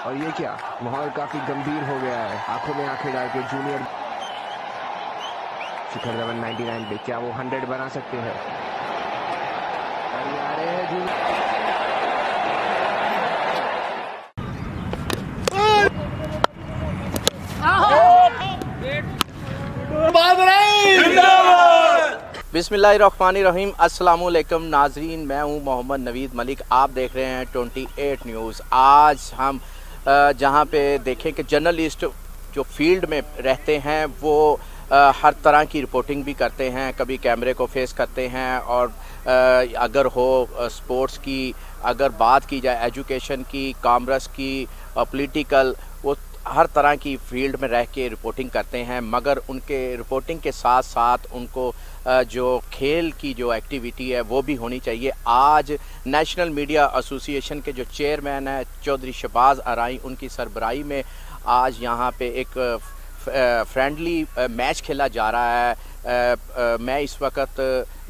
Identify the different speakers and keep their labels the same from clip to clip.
Speaker 1: और ये क्या, माहौल काफी गंभीर हो गया है। आंखों में आंखें डाल के जूनियर शिखर धवन 99 पे क्या वो 100 बना सकते हैं? और ये आ रहे हैं जूनियर।
Speaker 2: बिस्मिल्लाहिर्रहमानिर्रहीम, अस्सलामुअलैकुम नाजरीन, मैं हूं मोहम्मद नवीद मलिक। आप देख रहे हैं 28 न्यूज़। आज हम जहां पे देखें कि जर्नलिस्ट जो फील्ड में रहते हैं वो हर तरह की रिपोर्टिंग भी करते हैं, कभी कैमरे को फेस करते हैं और अगर हो स्पोर्ट्स की, अगर बात की जाए एजुकेशन की, कॉमर्स की, पॉलिटिकल, वो हर तरह की फील्ड में रह के रिपोर्टिंग करते हैं। मगर उनके रिपोर्टिंग के साथ साथ उनको जो खेल की जो एक्टिविटी है वो भी होनी चाहिए। आज नेशनल मीडिया एसोसिएशन के जो चेयरमैन हैं चौधरी शहबाज आरई, उनकी सरबराही में आज यहाँ पे एक फ्रेंडली मैच खेला जा रहा है। मैं इस वक्त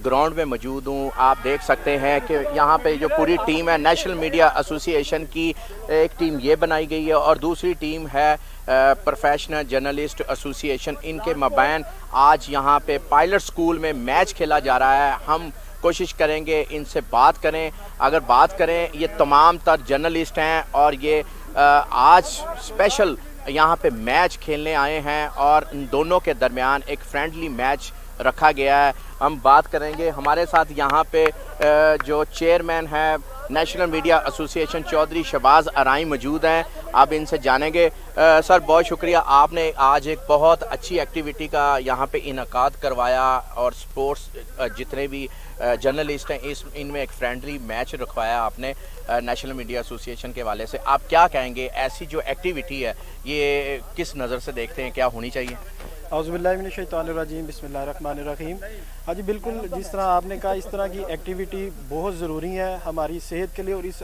Speaker 2: ग्राउंड में मौजूद हूँ। आप देख सकते हैं कि यहाँ पे जो पूरी टीम है नेशनल मीडिया एसोसिएशन की, एक टीम ये बनाई गई है और दूसरी टीम है प्रोफेशनल जर्नलिस्ट एसोसिएशन। इनके मबैन आज यहाँ पे पायलट स्कूल में मैच खेला जा रहा है। हम कोशिश करेंगे इनसे बात करें। अगर बात करें, ये तमाम तर जर्नलिस्ट हैं और ये आज स्पेशल यहाँ पे मैच खेलने आए हैं और इन दोनों के दरमियान एक फ्रेंडली मैच रखा गया है। हम बात करेंगे, हमारे साथ यहाँ पे जो चेयरमैन है national media association Chaudhry Shahbaz आरई मौजूद हैं। आप इनसे जानेंगे। सर, बहुत शुक्रिया, आपने आज एक बहुत अच्छी एक्टिविटी का यहाँ पे इनकाद करवाया और स्पोर्ट्स जितने भी जर्नलिस्ट हैं इनमें एक फ्रेंडली मैच रखवाया आपने नेशनल मीडिया एसोसिएशन के वाले से। आप क्या कहेंगे, ऐसी जो एक्टिविटी है ये किस नज़र से देखते हैं, क्या होनी चाहिए?
Speaker 3: औज़ुबिल्लाहिमिनश्शैतानिर्रजीम, बिस्मिल्लाहिर्रहमानिर्रहीम। हाँ जी, बिल्कुल जिस तरह आपने कहा, इस तरह की एक्टिविटी बहुत ज़रूरी है हमारी सेहत के लिए और इस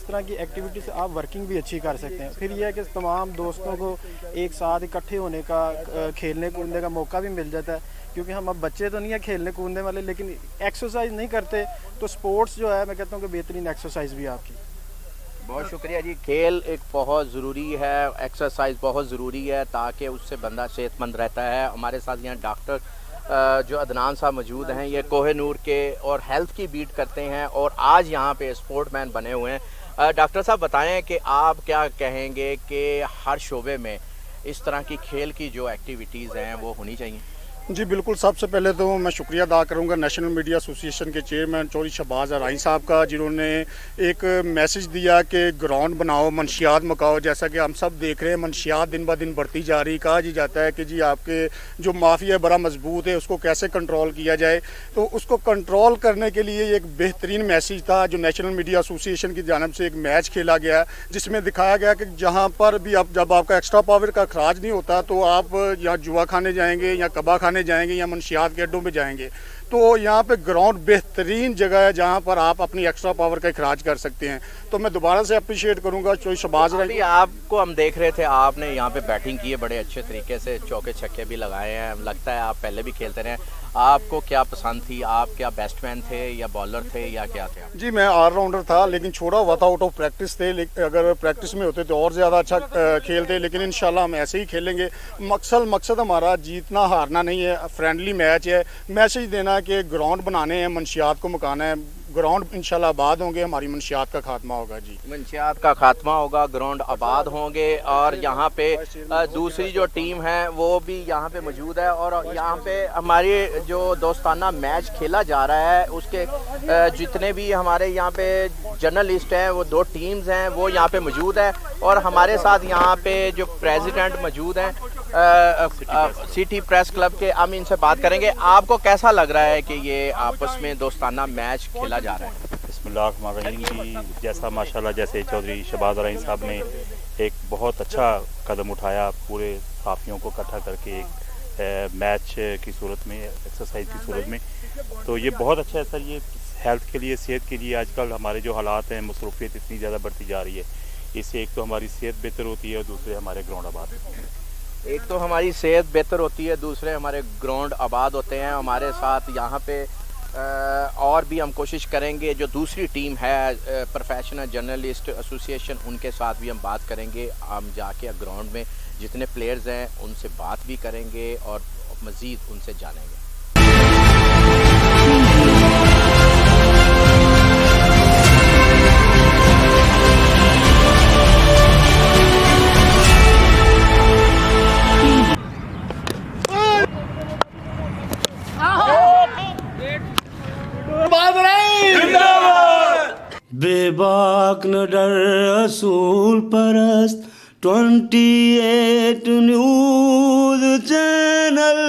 Speaker 3: तरह की एक्टिविटी से आप वर्किंग भी अच्छी कर सकते हैं। फिर यह है कि तमाम दोस्तों को एक साथ इकट्ठे होने का, खेलने कूदने का मौका भी मिल जाता है, क्योंकि हम अब बच्चे तो नहीं है खेलने कूदने वाले, लेकिन एक्सरसाइज नहीं करते, तो स्पोर्ट्स जो है मैं कहता हूँ कि बेहतरीन एक्सरसाइज भी आपकी।
Speaker 2: बहुत शुक्रिया जी। खेल एक बहुत ज़रूरी है, एक्सरसाइज बहुत ज़रूरी है ताकि उससे बंदा सेहतमंद रहता है। हमारे साथ यहाँ डॉक्टर जो अदनान साहब मौजूद हैं, ये कोहिनूर के और हेल्थ की बीट करते हैं और आज यहाँ पे स्पोर्टमैन बने हुए हैं। डॉक्टर साहब, बताएं कि आप क्या कहेंगे कि हर शोबे में इस तरह की खेल की जो एक्टिविटीज़ हैं वो होनी चाहिए?
Speaker 4: जी बिल्कुल। सबसे पहले तो मैं शुक्रिया अदा करूंगा नेशनल मीडिया एसोसिएशन के चेयरमैन चौधरी शहबाज आरई साहब का, जिन्होंने एक मैसेज दिया कि ग्राउंड बनाओ, मंशियात मकाओ। जैसा कि हम सब देख रहे हैं, मंशियात दिन ब दिन बढ़ती जा रही। कहा जी जाता है कि जी आपके जो माफिया बड़ा मजबूत है, उसको कैसे कंट्रोल किया जाए। तो उसको कंट्रोल करने के लिए एक बेहतरीन मैसेज था जो नेशनल मीडिया एसोसिएशन की जानिब से एक मैच खेला गया, जिसमें दिखाया गया कि जहाँ पर भी अब जब आपका एक्स्ट्रा पावर का अखराज नहीं होता तो आप या जुआ खाने जाएंगे या कबा खाने जाएंगे या मंशियात के अड्डों पे जाएंगे। तो यहाँ पे ग्राउंड बेहतरीन जगह है जहाँ पर आप अपनी एक्स्ट्रा पावर का इखराज कर सकते हैं। तो मैं दोबारा से अप्रिशिएट करूँगा चौधरी शहबाज आरई।
Speaker 2: आपको हम देख रहे थे, आपने यहाँ पे बैटिंग की है बड़े अच्छे तरीके से, चौके छक्के भी लगाए हैं, लगता है आप पहले भी खेलते रहे। आपको क्या पसंद थी? आप क्या बैट्समैन थे या बॉलर थे या क्या थे?
Speaker 4: जी मैं ऑलराउंडर था, लेकिन छोड़ा हुआ था, आउट ऑफ प्रैक्टिस थे। अगर प्रैक्टिस में होते तो और ज़्यादा अच्छा खेलते, लेकिन इंशाल्लाह हम ऐसे ही खेलेंगे। मकसद हमारा जीतना हारना नहीं है, फ्रेंडली मैच है। मैसेज देना कि ग्राउंड बनाने हैं, मंशियात को मकाना है। ग्राउंड इंशाल्लाह आबाद होंगे, हमारी मंशियात का खात्मा होगा। जी,
Speaker 2: मंशियात का खात्मा होगा, ग्राउंड आबाद होंगे। और यहाँ पे दूसरी जो टीम है वो भी यहाँ पे मौजूद है और यहाँ पे हमारी जो दोस्ताना मैच खेला जा रहा है उसके जितने भी हमारे यहाँ पे जर्नलिस्ट हैं, वो 2 टीम्स हैं, वो यहाँ पे मौजूद है। और हमारे साथ यहाँ पे जो प्रेसिडेंट मौजूद हैं सिटी प्रेस क्लब के, हम इनसे बात करेंगे। आपको कैसा लग रहा है कि ये आपस में दोस्ताना मैच खेला जा रहा है?
Speaker 5: बिस्मिल्लाहिर्रहमानिर्रहीम जी, जैसा माशाल्लाह जैसे चौधरी शहबाज आरई साहब ने एक बहुत अच्छा कदम उठाया, पूरे साफियों को इकट्ठा करके एक मैच की सूरत में, एक्सरसाइज की सूरत में, तो ये बहुत अच्छा है सर। ये हेल्थ के लिए, सेहत के लिए आजकल हमारे जो हालात हैं, मसरूफियत इतनी ज़्यादा बढ़ती जा रही है, इससे एक तो हमारी सेहत बेहतर होती है और दूसरे हमारे ग्राउंड आबाद।
Speaker 2: एक तो हमारी सेहत बेहतर होती है, दूसरे हमारे ग्राउंड आबाद होते हैं। हमारे साथ यहाँ पे और भी हम कोशिश करेंगे जो दूसरी टीम है प्रोफेशनल जर्नलिस्ट एसोसिएशन, उनके साथ भी हम बात करेंगे। हम जाके ग्राउंड में जितने प्लेयर्स हैं उनसे बात भी करेंगे और मज़ीद उनसे जानेंगे।
Speaker 6: बेबाक न डर असूल परस्त 28 न्यूज़ चैनल